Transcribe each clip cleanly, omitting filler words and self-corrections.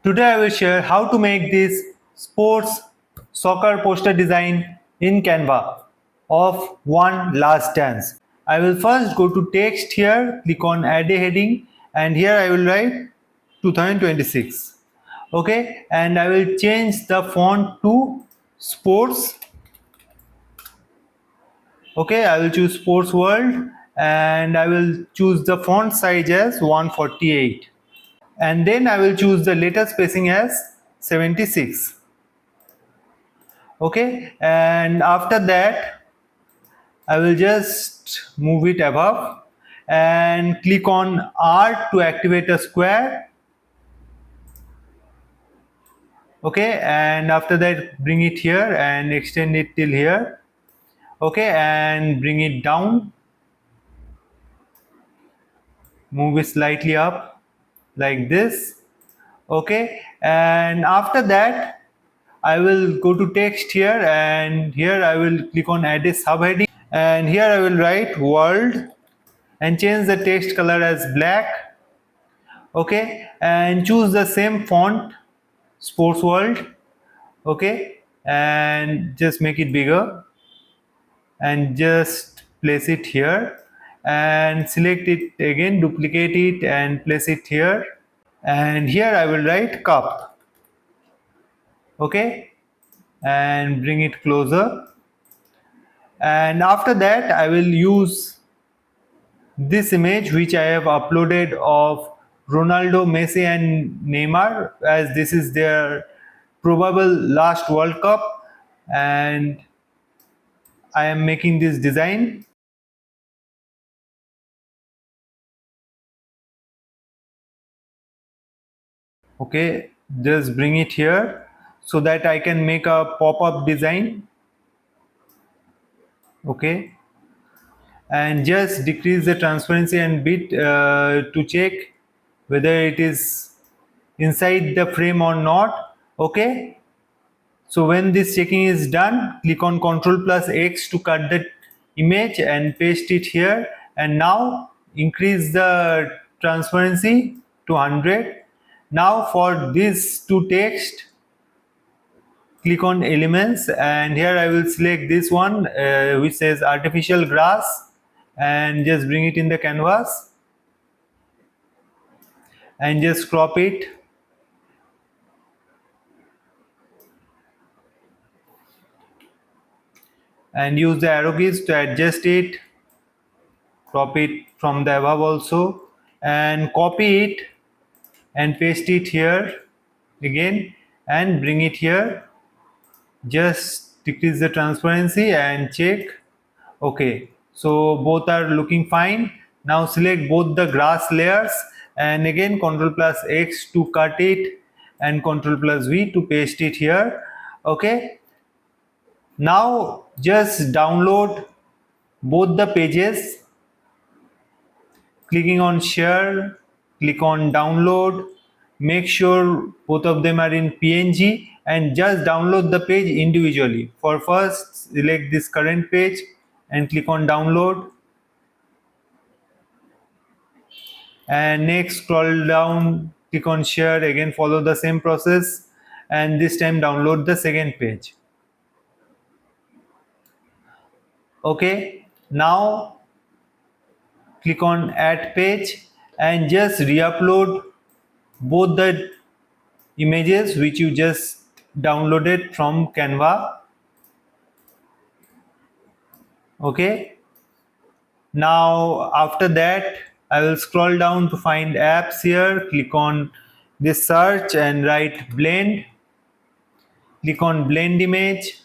Today I will share how to make this sports soccer poster design in Canva of one last dance. I will first go to text here, click on add a heading, and here I will write 2026. Okay, and I will change the font to sports. Okay, I will choose sports world and I will choose the font size as 148. And then I will choose the letter spacing as 76. Okay, and after that I will just move it above and click on R to activate a square. Okay, and after that bring it here and extend it till here. Okay, and bring it down, move it slightly up like this. Okay, and after that I will go to text here and here I will click on add a subheading and here I will write world and change the text color as black. Okay, and choose the same font, sports world. Okay, and just make it bigger and just place it here and select it again, duplicate it and place it here, and here I will write cup. Okay, and bring it closer, and after that I will use this image which I have uploaded of Ronaldo, Messi and Neymar, as this is their probable last World Cup, and I am making this design. Okay, just bring it here so that I can make a pop-up design. Okay, and just decrease the transparency and bit to check whether it is inside the frame or not. Okay, so when this checking is done, click on Ctrl plus X to cut the image and paste it here, and now increase the transparency to 100. Now for this to text, click on elements and here I will select this one which says artificial grass and just bring it in the canvas and just crop it. And use the arrow keys to adjust it, crop it from the above also, and copy it and paste it here again and bring it here. Just decrease the transparency and check. Okay, so both are looking fine. Now select both the grass layers and again Ctrl plus X to cut it and Ctrl plus V to paste it here. Okay, now just download both the pages, clicking on share, click on download, make sure both of them are in PNG and just download the page individually. For first, select this current page and click on download, and next scroll down, click on share, again follow the same process and this time download the second page. Okay, now click on add page and just re-upload both the images which you just downloaded from Canva. Okay, now after that I will scroll down to find apps here, click on this search and write blend, click on blend image,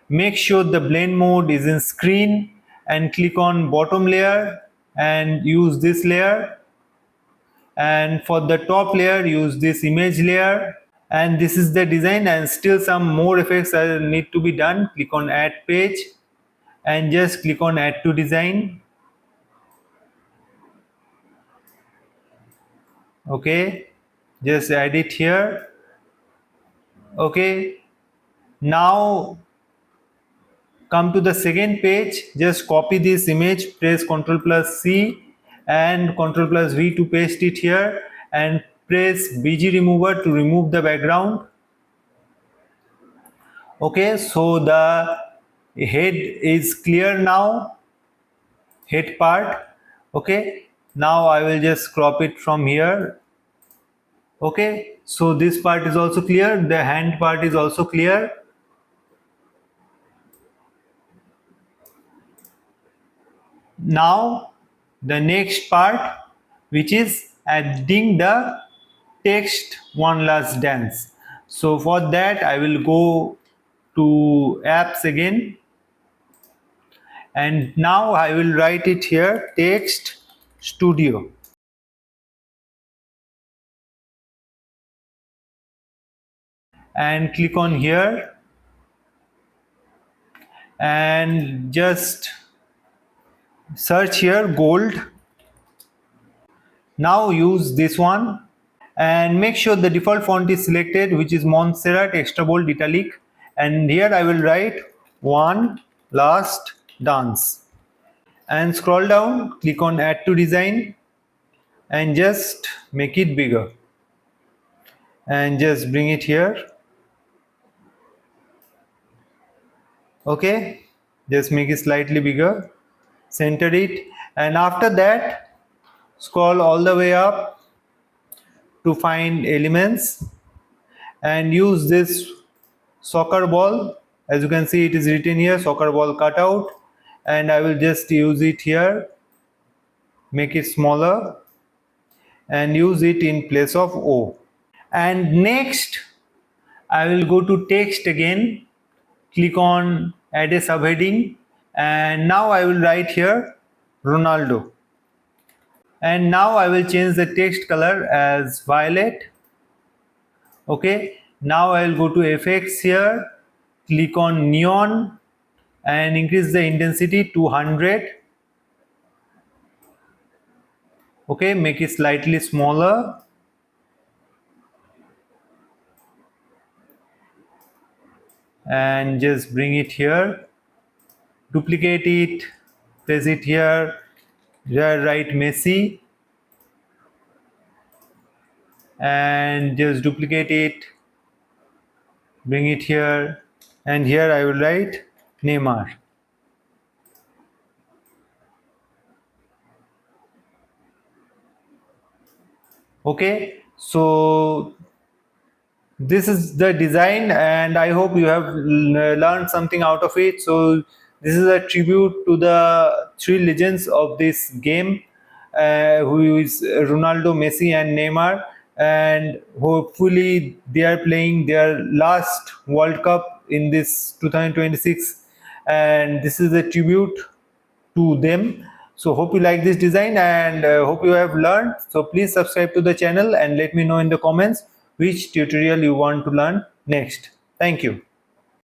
make sure the blend mode is in screen and click on bottom layer and use this layer, and for the top layer use this image layer, and this is the design and still some more effects need to be done. Click on add page and just click on add to design. Okay, just add it here. Okay, now come to the second page, just copy this image, press Ctrl plus C and Ctrl plus V to paste it here and press BG remover to remove the background. Okay, so the head is clear now, head part. Okay, now I will just crop it from here. Okay, so this part is also clear, the hand part is also clear. Now the next part, which is adding the text one last dance. So for that I will go to apps again, and now I will write it here, text studio, and click on here and just search here gold. Now use this one and make sure the default font is selected, which is Montserrat extra bold italic, and here I will write one last dance, and scroll down, click on add to design and just make it bigger and just bring it here. Okay, just make it slightly bigger, center it, and after that scroll all the way up to find elements and use this soccer ball. As you can see, it is written here soccer ball cutout, and I will just use it here, make it smaller and use it in place of O. And next I will go to text again, click on add a subheading, and now I will write here Ronaldo, and now I will change the text color as violet. Okay, now I will go to FX here, click on neon and increase the intensity to 100. Okay, make it slightly smaller and just bring it here, duplicate it, place it here, write Messi and just duplicate it, bring it here, and here I will write Neymar. Okay, so this is the design and I hope you have learned something out of it. So this is a tribute to the three legends of this game, who is Ronaldo, Messi and Neymar, and hopefully they are playing their last World Cup in this 2026, and this is a tribute to them. So hope you like this design and hope you have learned. So please subscribe to the channel and let me know in the comments which tutorial you want to learn next. Thank you.